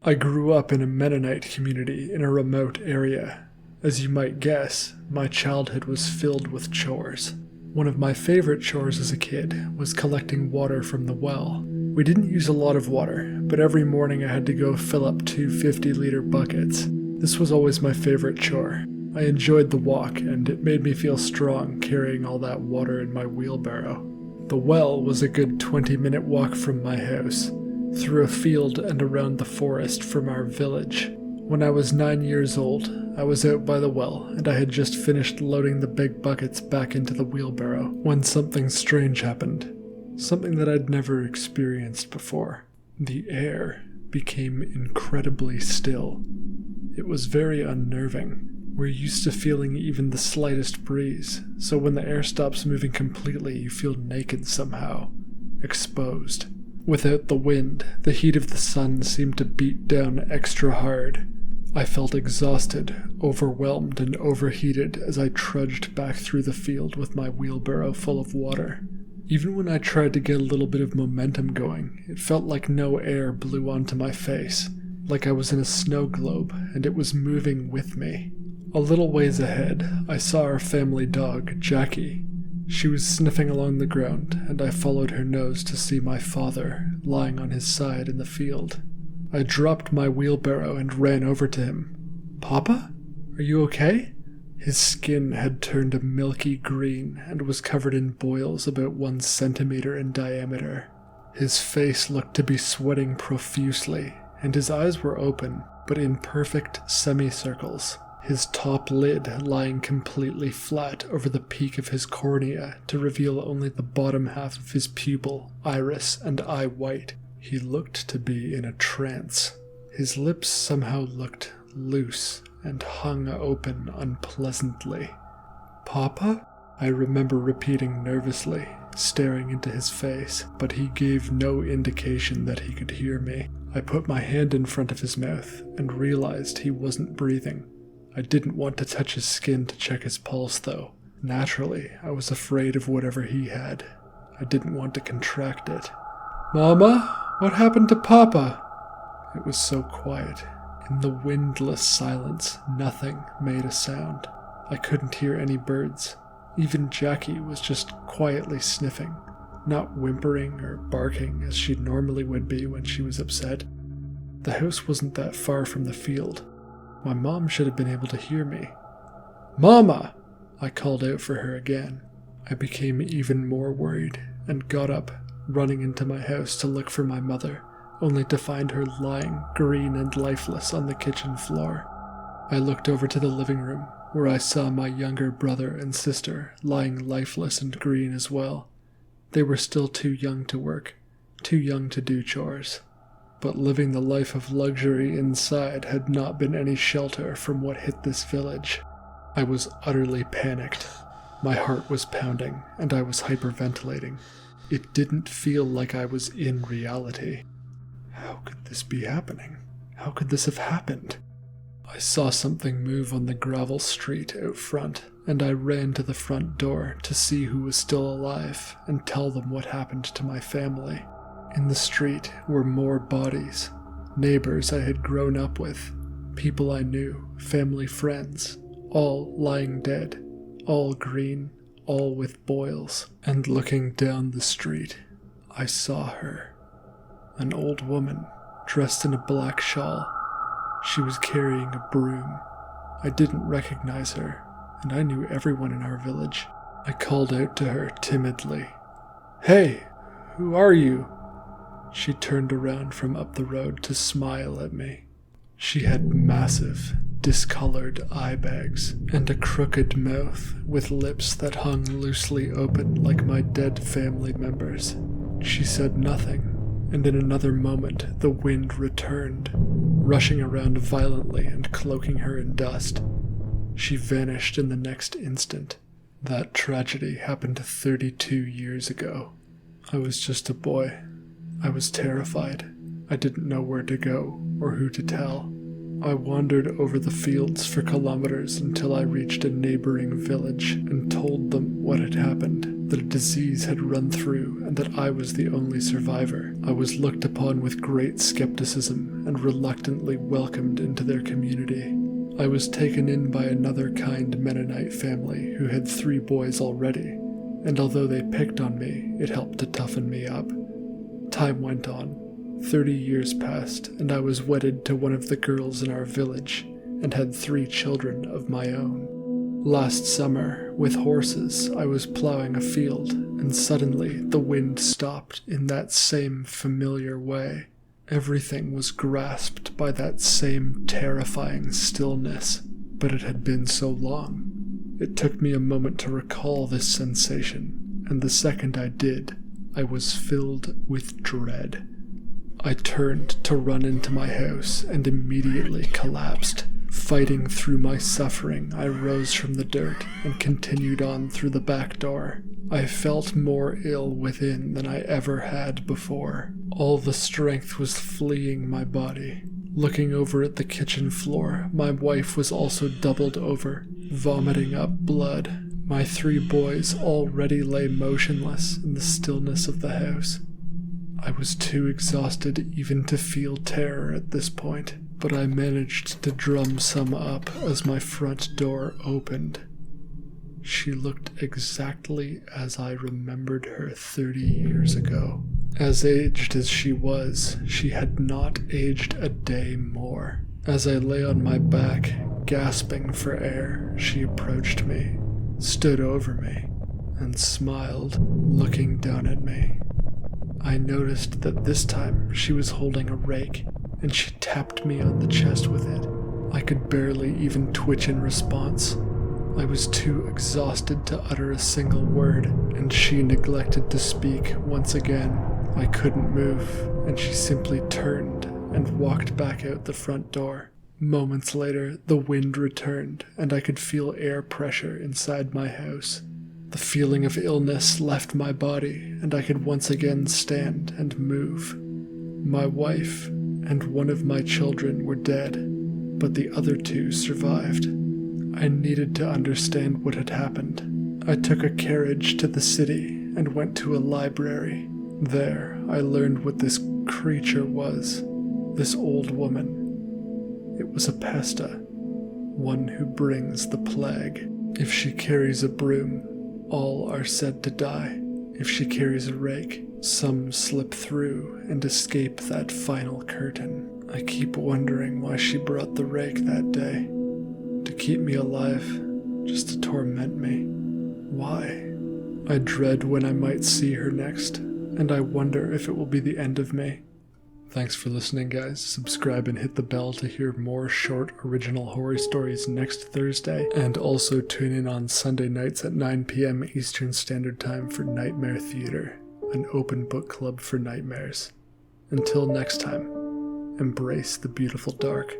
I grew up in a Mennonite community in a remote area. As you might guess, my childhood was filled with chores. One of my favorite chores as a kid was collecting water from the well. We didn't use a lot of water, but every morning I had to go fill up 2 50-liter buckets. This was always my favorite chore. I enjoyed the walk, and it made me feel strong carrying all that water in my wheelbarrow. The well was a good 20-minute walk from my house, through a field and around the forest from our village. When I was 9 years old, I was out by the well, and I had just finished loading the big buckets back into the wheelbarrow when something strange happened. Something that I'd never experienced before. The air became incredibly still. It was very unnerving. We're used to feeling even the slightest breeze, so when the air stops moving completely, you feel naked somehow, exposed. Without the wind, the heat of the sun seemed to beat down extra hard. I felt exhausted, overwhelmed, and overheated as I trudged back through the field with my wheelbarrow full of water. Even when I tried to get a little bit of momentum going, it felt like no air blew onto my face, like I was in a snow globe and it was moving with me. A little ways ahead, I saw our family dog, Jackie. She was sniffing along the ground, and I followed her nose to see my father lying on his side in the field. I dropped my wheelbarrow and ran over to him. "Papa? Are you okay?" His skin had turned a milky green and was covered in boils about 1 centimeter in diameter. His face looked to be sweating profusely, and his eyes were open, but in perfect semicircles. His top lid lying completely flat over the peak of his cornea to reveal only the bottom half of his pupil, iris, and eye white. He looked to be in a trance. His lips somehow looked loose and hung open unpleasantly. "Papa?" I remember repeating nervously, staring into his face, but he gave no indication that he could hear me. I put my hand in front of his mouth and realized he wasn't breathing. I didn't want to touch his skin to check his pulse, though. Naturally, I was afraid of whatever he had. I didn't want to contract it. "Mama, what happened to Papa?" It was so quiet. In the windless silence, nothing made a sound. I couldn't hear any birds. Even Jackie was just quietly sniffing, not whimpering or barking as she normally would be when she was upset. The house wasn't that far from the field. My mom should have been able to hear me. "Mama!" I called out for her again. I became even more worried and got up, running into my house to look for my mother, only to find her lying green and lifeless on the kitchen floor. I looked over to the living room, where I saw my younger brother and sister lying lifeless and green as well. They were still too young to work, too young to do chores. But living the life of luxury inside had not been any shelter from what hit this village. I was utterly panicked. My heart was pounding, and I was hyperventilating. It didn't feel like I was in reality. How could this be happening? How could this have happened? I saw something move on the gravel street out front, and I ran to the front door to see who was still alive and tell them what happened to my family. In the street were more bodies, neighbors I had grown up with, people I knew, family friends, all lying dead, all green, all with boils. And looking down the street, I saw her. An old woman, dressed in a black shawl. She was carrying a broom. I didn't recognize her, and I knew everyone in our village. I called out to her timidly. "Hey, who are you?" She turned around from up the road to smile at me. She had massive, discolored eye bags and a crooked mouth with lips that hung loosely open like my dead family members. She said nothing, and in another moment the wind returned, rushing around violently and cloaking her in dust. She vanished in the next instant. That tragedy happened 32 years ago. I was just a boy. I was terrified. I didn't know where to go or who to tell. I wandered over the fields for kilometers until I reached a neighboring village and told them what had happened. that a disease had run through and that I was the only survivor. I was looked upon with great skepticism and reluctantly welcomed into their community. I was taken in by another kind Mennonite family who had 3 boys already, and although they picked on me, it helped to toughen me up. Time went on. 30 years passed, and I was wedded to one of the girls in our village and had 3 children of my own. Last summer, with horses, I was plowing a field, and suddenly the wind stopped in that same familiar way. Everything was grasped by that same terrifying stillness, but it had been so long. It took me a moment to recall this sensation, and the second I did, I was filled with dread. I turned to run into my house and immediately collapsed. Fighting through my suffering, I rose from the dirt and continued on through the back door. I felt more ill within than I ever had before. All the strength was fleeing my body. Looking over at the kitchen floor, my wife was also doubled over, vomiting up blood. My 3 boys already lay motionless in the stillness of the house. I was too exhausted even to feel terror at this point, but I managed to drum some up as my front door opened. She looked exactly as I remembered her 30 years ago. As aged as she was, she had not aged a day more. As I lay on my back, gasping for air, she approached me, stood over me, and smiled, looking down at me. I noticed that this time she was holding a rake, and she tapped me on the chest with it. I could barely even twitch in response. I was too exhausted to utter a single word, and she neglected to speak once again. I couldn't move, and she simply turned and walked back out the front door. Moments later, the wind returned, and I could feel air pressure inside my house. The feeling of illness left my body, and I could once again stand and move. My wife and one of my children were dead, but the other 2 survived. I needed to understand what had happened. I took a carriage to the city and went to a library. There, I learned what this creature was, this old woman. It was a Pesta, one who brings the plague. If she carries a broom, all are said to die. If she carries a rake, some slip through and escape that final curtain. I keep wondering why she brought the rake that day. To keep me alive, just to torment me. Why? I dread when I might see her next, and I wonder if it will be the end of me. Thanks for listening, guys. Subscribe and hit the bell to hear more short original horror stories next Thursday, and also tune in on Sunday nights at 9 p.m. Eastern Standard Time for Nightmare Theater, an open book club for nightmares. Until next time, embrace the beautiful dark.